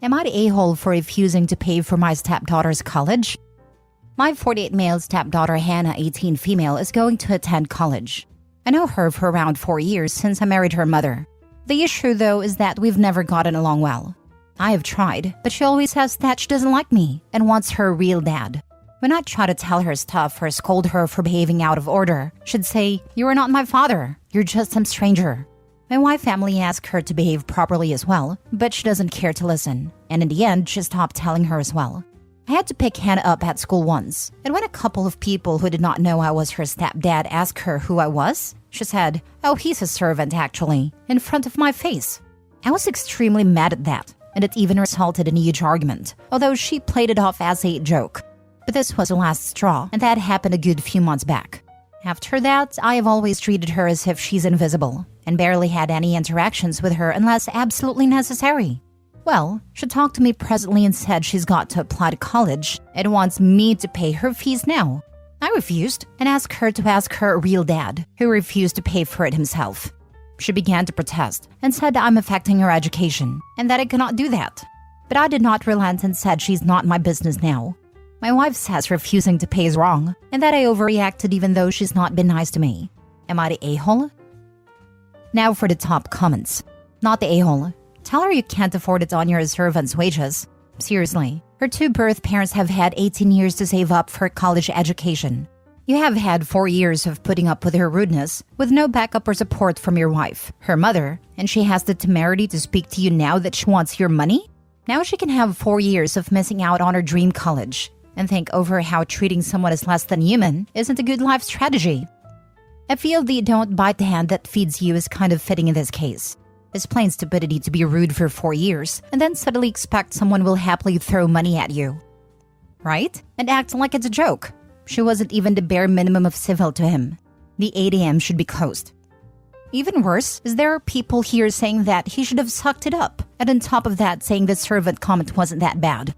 Am I the a-hole for refusing to pay for my stepdaughter's college? My 48 male stepdaughter Hannah, 18 female, is going to attend college. I know her for around 4 years since I married her mother. The issue, though, is that we've never gotten along well. I have tried, but she always says that she doesn't like me and wants her real dad. When I try to tell her stuff or scold her for behaving out of order, she'd say, "You are not my father, you're just some stranger." My wife family asked her to behave properly as well, but she doesn't care to listen, and in the end, she stopped telling her as well. I had to pick Hannah up at school once, and when a couple of people who did not know I was her stepdad asked her who I was, she said, "Oh, he's a servant actually," in front of my face. I was extremely mad at that, and it even resulted in a huge argument, although she played it off as a joke. But this was the last straw, and that happened a good few months back. After that, I have always treated her as if she's invisible, and barely had any interactions with her unless absolutely necessary. Well, she talked to me presently and said she's got to apply to college and wants me to pay her fees now. I refused and asked her to ask her real dad, who refused to pay for it himself. She began to protest and said I'm affecting her education and that I cannot do that. But I did not relent and said she's not my business now. My wife says refusing to pay is wrong and that I overreacted even though she's not been nice to me. Am I the a-hole? Now for the top comments. Not the a-hole. Tell her you can't afford it on your servant's wages. Seriously, her 2 birth parents have had 18 years to save up for college education. You have had 4 years of putting up with her rudeness, with no backup or support from your wife, her mother, and she has the temerity to speak to you now that she wants your money? Now she can have 4 years of missing out on her dream college, and think over how treating someone as less than human isn't a good life strategy. I feel the "don't bite the hand that feeds you" is kind of fitting in this case. It's plain stupidity to be rude for 4 years and then suddenly expect someone will happily throw money at you. Right? And act like it's a joke. She wasn't even the bare minimum of civil to him. The 8 a.m. should be closed. Even worse is there are people here saying that he should have sucked it up, and on top of that saying the servant comment wasn't that bad.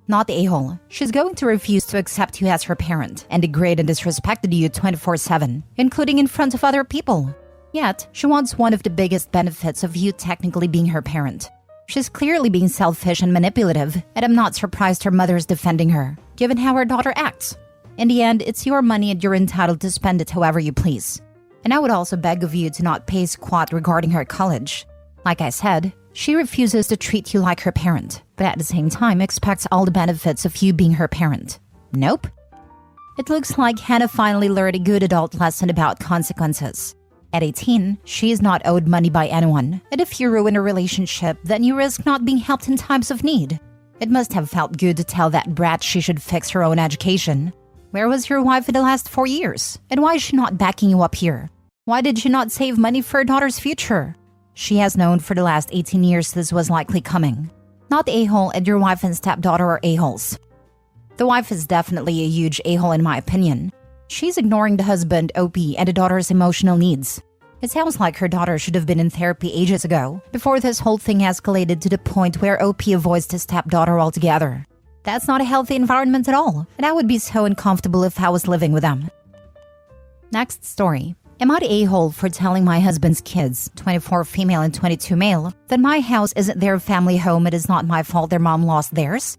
Not the a-hole. She's going to refuse to accept you as her parent and degrade and disrespected you 24/7, including in front of other people. Yet, she wants one of the biggest benefits of you technically being her parent. She's clearly being selfish and manipulative, and I'm not surprised her mother is defending her, given how her daughter acts. In the end, it's your money and you're entitled to spend it however you please. And I would also beg of you to not pay squat regarding her college. Like I said, she refuses to treat you like her parent, but at the same time expects all the benefits of you being her parent. Nope. It looks like Hannah finally learned a good adult lesson about consequences. At 18, she is not owed money by anyone, and if you ruin a relationship, then you risk not being helped in times of need. It must have felt good to tell that brat she should fix her own education. Where was your wife in the last 4 years? And why is she not backing you up here? Why did she not save money for her daughter's future? She has known for the last 18 years this was likely coming. Not the a-hole, and your wife and stepdaughter are a-holes. The wife is definitely a huge a-hole in my opinion. She's ignoring the husband, OP, and the daughter's emotional needs. It sounds like her daughter should have been in therapy ages ago, before this whole thing escalated to the point where OP avoids the stepdaughter altogether. That's not a healthy environment at all, and I would be so uncomfortable if I was living with them. Next story. Am I the a-hole for telling my husband's kids, 24 female and 22 male, that my house isn't their family home and it's not my fault their mom lost theirs?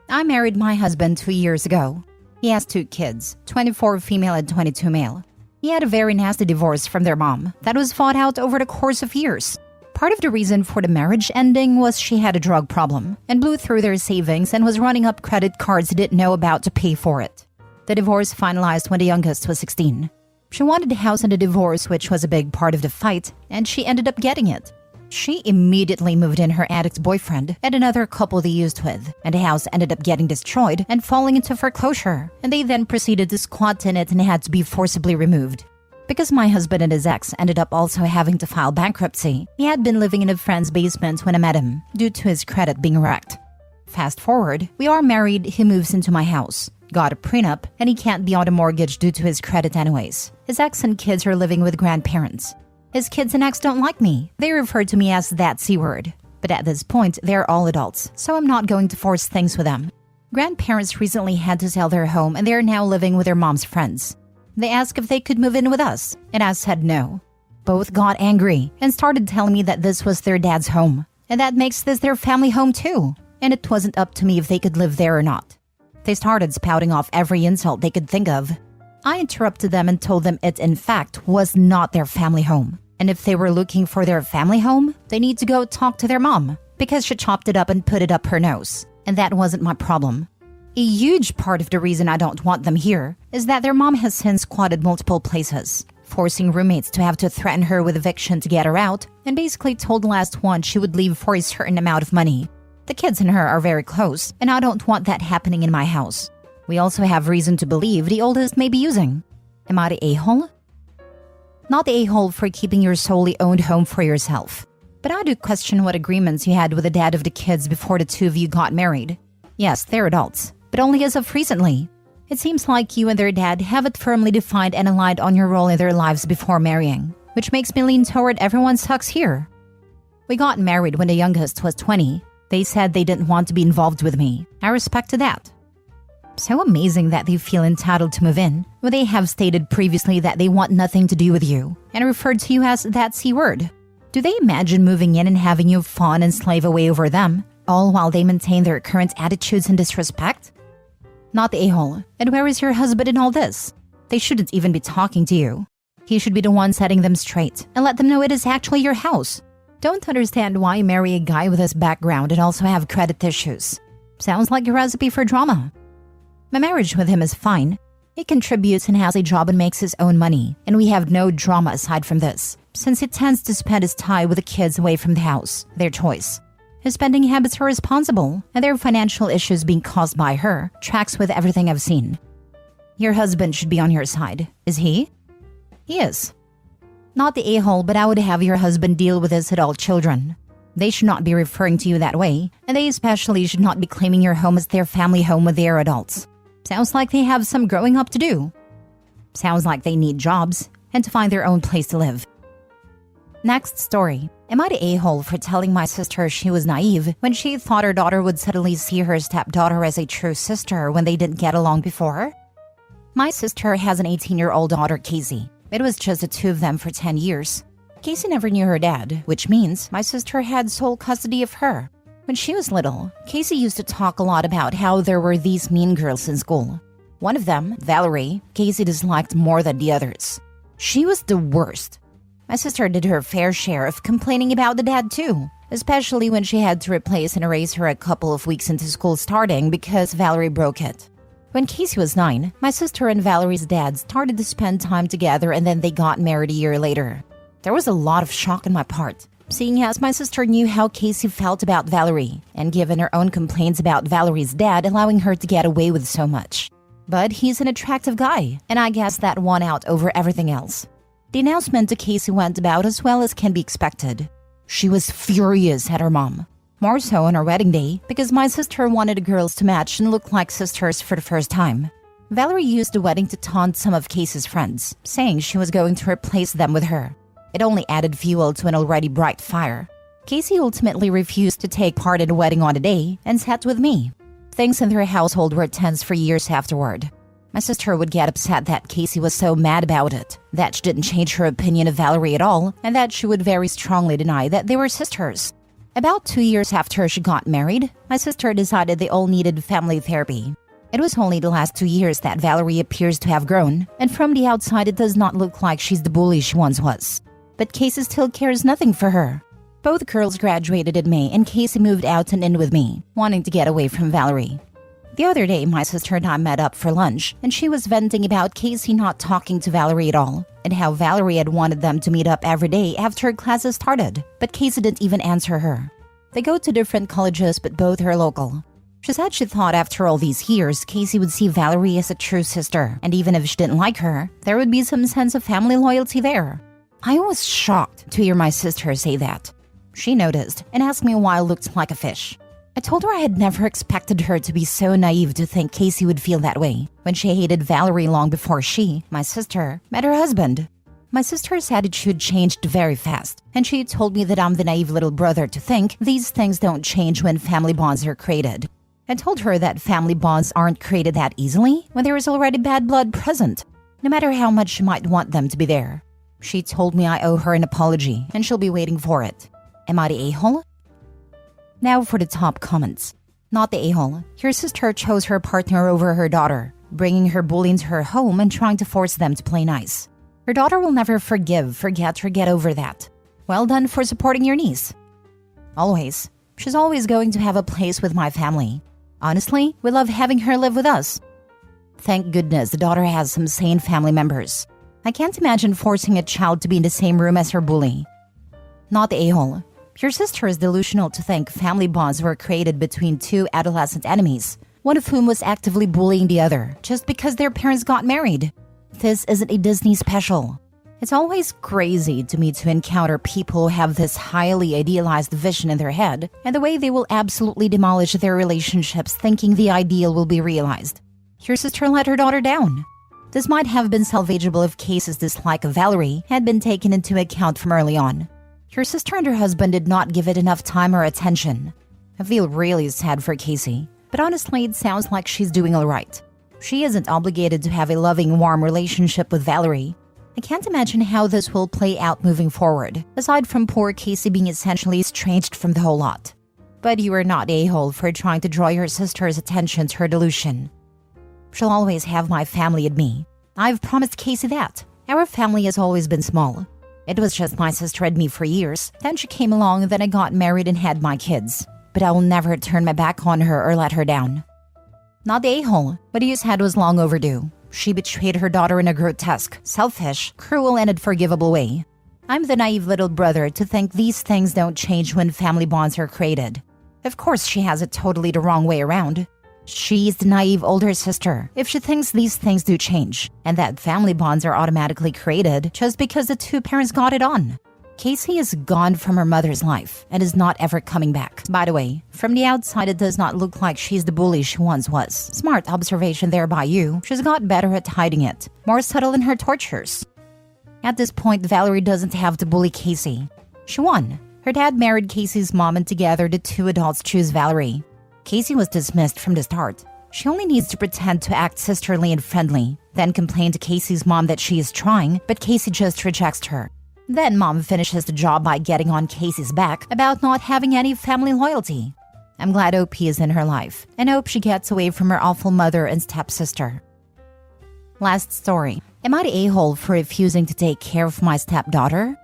I married my husband 2 years ago. He has 2 kids, 24 female and 22 male. He had a very nasty divorce from their mom that was fought out over the course of years. Part of the reason for the marriage ending was she had a drug problem and blew through their savings and was running up credit cards they didn't know about to pay for it. The divorce finalized when the youngest was 16. She wanted the house in the divorce, which was a big part of the fight, and she ended up getting it. She immediately moved in her ex-boyfriend and another couple they used with, and the house ended up getting destroyed and falling into foreclosure, and they then proceeded to squat in it and had to be forcibly removed. Because my husband and his ex ended up also having to file bankruptcy, he had been living in a friend's basement when I met him, due to his credit being wrecked. Fast forward, we are married, he moves into my house, got a prenup, and he can't be on a mortgage due to his credit anyways. His ex and kids are living with grandparents. His kids and ex don't like me. They refer to me as that C-word. But at this point, they're all adults, so I'm not going to force things with them. Grandparents recently had to sell their home and they are now living with their mom's friends. They asked if they could move in with us, and I said no. Both got angry and started telling me that this was their dad's home, and that makes this their family home too, and it wasn't up to me if they could live there or not. They started spouting off every insult they could think of. I interrupted them and told them it, in fact, was not their family home. And if they were looking for their family home, they need to go talk to their mom, because she chopped it up and put it up her nose. And that wasn't my problem. A huge part of the reason I don't want them here is that their mom has since squatted multiple places, forcing roommates to have to threaten her with eviction to get her out, and basically told the last one she would leave for a certain amount of money. The kids and her are very close, and I don't want that happening in my house. We also have reason to believe the oldest may be using. Am I the a-hole? Not the a-hole for keeping your solely owned home for yourself. But I do question what agreements you had with the dad of the kids before the two of you got married. Yes, they're adults, but only as of recently. It seems like you and their dad have it firmly defined and aligned on your role in their lives before marrying, which makes me lean toward everyone sucks here. We got married when the youngest was 20. They said they didn't want to be involved with me. I respected that. So amazing that they feel entitled to move in, when they have stated previously that they want nothing to do with you, and referred to you as that C word. Do they imagine moving in and having you fawn and slave away over them, all while they maintain their current attitudes and disrespect? Not the a-hole. And where is your husband in all this? They shouldn't even be talking to you. He should be the one setting them straight and let them know it is actually your house. Don't understand why you marry a guy with this background and also have credit issues. Sounds like a recipe for drama. My marriage with him is fine. He contributes and has a job and makes his own money, and we have no drama aside from this, since he tends to spend his time with the kids away from the house, their choice. His spending habits are responsible, and their financial issues being caused by her tracks with everything I've seen. Your husband should be on your side, is he? He is. Not the a-hole, but I would have your husband deal with his adult children. They should not be referring to you that way, and they especially should not be claiming your home as their family home with their adults. Sounds like they have some growing up to do. Sounds like they need jobs and to find their own place to live. Next story. Am I the a-hole for telling my sister she was naive when she thought her daughter would suddenly see her stepdaughter as a true sister when they didn't get along before? My sister has an 18-year-old daughter, Casey. It was just the two of them for 10 years. Casey never knew her dad, which means my sister had sole custody of her. When she was little, Casey used to talk a lot about how there were these mean girls in school. One of them, Valerie, Casey disliked more than the others. She was the worst. My sister did her fair share of complaining about the dad too, especially when she had to replace and erase her a couple of weeks into school starting because Valerie broke it. When Casey was 9, my sister and Valerie's dad started to spend time together, and then they got married a year later. There was a lot of shock on my part, seeing as my sister knew how Casey felt about Valerie, and given her own complaints about Valerie's dad allowing her to get away with so much. But he's an attractive guy, and I guess that won out over everything else. The announcement to Casey went about as well as can be expected. She was furious at her mom. More so on her wedding day, because my sister wanted the girls to match and look like sisters for the first time. Valerie used the wedding to taunt some of Casey's friends, saying she was going to replace them with her. It only added fuel to an already bright fire. Casey ultimately refused to take part in the wedding on the day and sat with me. Things in their household were tense for years afterward. My sister would get upset that Casey was so mad about it, that she didn't change her opinion of Valerie at all, and that she would very strongly deny that they were sisters. About 2 years after she got married, my sister decided they all needed family therapy. It was only the last 2 years that Valerie appears to have grown, and from the outside it does not look like she's the bully she once was. But Casey still cares nothing for her. Both girls graduated in May, and Casey moved out and in with me, wanting to get away from Valerie. The other day, my sister and I met up for lunch, and she was venting about Casey not talking to Valerie at all, and how Valerie had wanted them to meet up every day after classes started, but Casey didn't even answer her. They go to different colleges, but both are local. She said she thought after all these years, Casey would see Valerie as a true sister, and even if she didn't like her, there would be some sense of family loyalty there. I was shocked to hear my sister say that. She noticed and asked me why I looked like a fish. I told her I had never expected her to be so naive to think Casey would feel that way when she hated Valerie long before she, my sister, met her husband. My sister's attitude changed very fast, and she told me that I'm the naive little brother to think these things don't change when family bonds are created. I told her that family bonds aren't created that easily when there is already bad blood present, no matter how much you might want them to be there. She told me I owe her an apology and she'll be waiting for it. Am I the a-hole? Now for the top comments. Not the a-hole. Your sister chose her partner over her daughter, bringing her bully into her home and trying to force them to play nice. Her daughter will never forgive, forget, or get over that. Well done for supporting your niece. Always. She's always going to have a place with my family. Honestly, we love having her live with us. Thank goodness the daughter has some sane family members. I can't imagine forcing a child to be in the same room as her bully. Not the a-hole. Your sister is delusional to think family bonds were created between two adolescent enemies, one of whom was actively bullying the other just because their parents got married. This isn't a Disney special. It's always crazy to me to encounter people who have this highly idealized vision in their head and the way they will absolutely demolish their relationships thinking the ideal will be realized. Your sister let her daughter down. This might have been salvageable if Casey's dislike of Valerie had been taken into account from early on. Your sister and her husband did not give it enough time or attention. I feel really sad for Casey, but honestly it sounds like she's doing alright. She isn't obligated to have a loving, warm relationship with Valerie. I can't imagine how this will play out moving forward, aside from poor Casey being essentially estranged from the whole lot. But you are not a-hole for trying to draw your sister's attention to her delusion. She'll always have my family and me. I've promised Casey that. Our family has always been small. It was just my sister and me for years. Then she came along, then I got married and had my kids. But I will never turn my back on her or let her down. Not the a-hole. What you said was long overdue. She betrayed her daughter in a grotesque, selfish, cruel, and unforgivable way. I'm the naive little brother to think these things don't change when family bonds are created. Of course, she has it totally the wrong way around. She's the naive older sister if she thinks these things do change, and that family bonds are automatically created just because the two parents got it on. Casey is gone from her mother's life and is not ever coming back. By the way, from the outside it does not look like she's the bully she once was. Smart observation there by you. She's got better at hiding it, more subtle in her tortures. At this point, Valerie doesn't have to bully Casey. She won. Her dad married Casey's mom and together the two adults choose Valerie. Casey was dismissed from the start. She only needs to pretend to act sisterly and friendly, then complain to Casey's mom that she is trying, but Casey just rejects her. Then mom finishes the job by getting on Casey's back about not having any family loyalty. I'm glad OP is in her life, and hope she gets away from her awful mother and stepsister. Last story. Am I the a-hole for refusing to take care of my stepdaughter?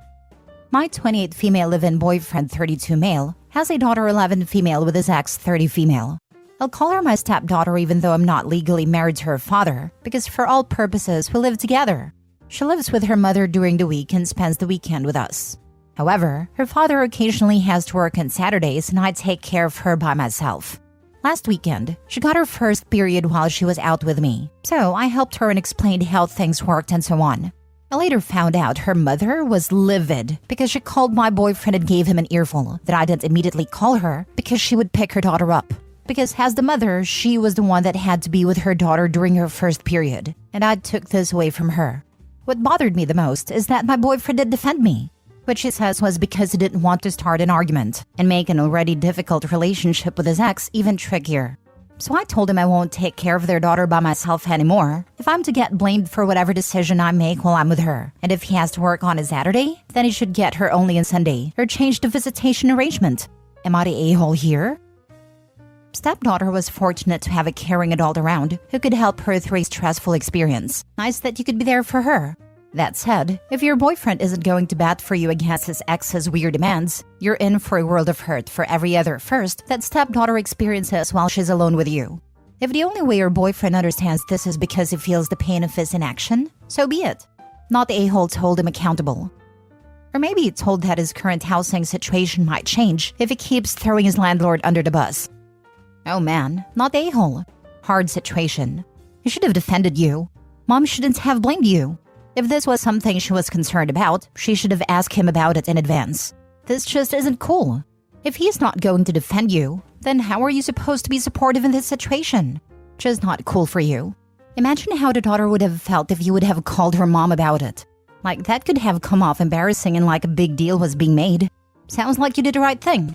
My 28 female live-in boyfriend, 32 male, has a daughter 11 female with his ex 30 female. I'll call her my stepdaughter even though I'm not legally married to her father, because for all purposes we live together. She lives with her mother during the week and spends the weekend with us. However, her father occasionally has to work on Saturdays and I take care of her by myself. Last weekend, she got her first period while she was out with me, so I helped her and explained how things worked and so on. I later found out her mother was livid because she called my boyfriend and gave him an earful that I didn't immediately call her because she would pick her daughter up. Because as the mother, she was the one that had to be with her daughter during her first period, and I took this away from her. What bothered me the most is that my boyfriend did defend me, which she says was because he didn't want to start an argument and make an already difficult relationship with his ex even trickier. So I told him I won't take care of their daughter by myself anymore if I'm to get blamed for whatever decision I make while I'm with her. And if he has to work on a Saturday, then he should get her only on Sunday or change the visitation arrangement. Am I the a-hole here? Stepdaughter was fortunate to have a caring adult around who could help her through a stressful experience. Nice that you could be there for her. That said, if your boyfriend isn't going to bat for you against his ex's weird demands, you're in for a world of hurt for every other first that stepdaughter experiences while she's alone with you. If the only way your boyfriend understands this is because he feels the pain of his inaction, so be it. Not the a-hole to hold him accountable. Or maybe he told that his current housing situation might change if he keeps throwing his landlord under the bus. Oh man, not the a-hole. Hard situation. He should have defended you. Mom shouldn't have blamed you. If this was something she was concerned about, she should have asked him about it in advance. This just isn't cool. If he's not going to defend you, then how are you supposed to be supportive in this situation? Just not cool for you. Imagine how the daughter would have felt if you would have called her mom about it. Like that could have come off embarrassing and like a big deal was being made. Sounds like you did the right thing.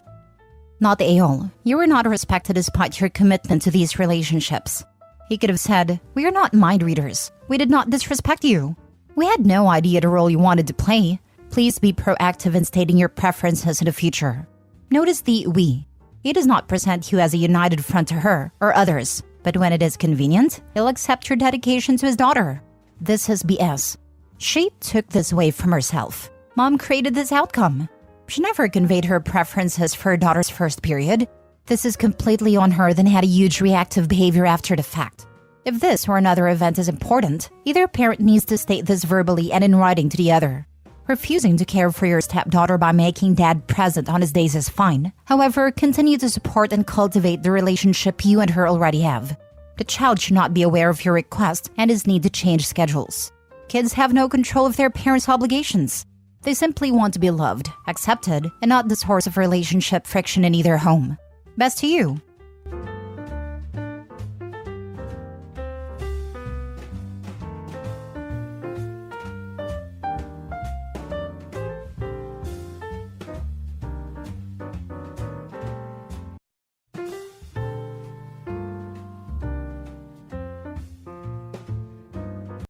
Not the a-hole. You were not respected despite your commitment to these relationships. He could have said, "We are not mind readers. We did not disrespect you." We had no idea the role you wanted to play. Please be proactive in stating your preferences in the future. Notice the we. He does not present you as a united front to her or others, but when it is convenient, he'll accept your dedication to his daughter. This is BS. She took this away from herself. Mom created this outcome. She never conveyed her preferences for her daughter's first period. This is completely on her, then had a huge reactive behavior after the fact. If this or another event is important, either parent needs to state this verbally and in writing to the other. Refusing to care for your stepdaughter by making dad present on his days is fine. However, continue to support and cultivate the relationship you and her already have. The child should not be aware of your request and his need to change schedules. Kids have no control of their parents' obligations. They simply want to be loved, accepted, and not the source of relationship friction in either home. Best to you.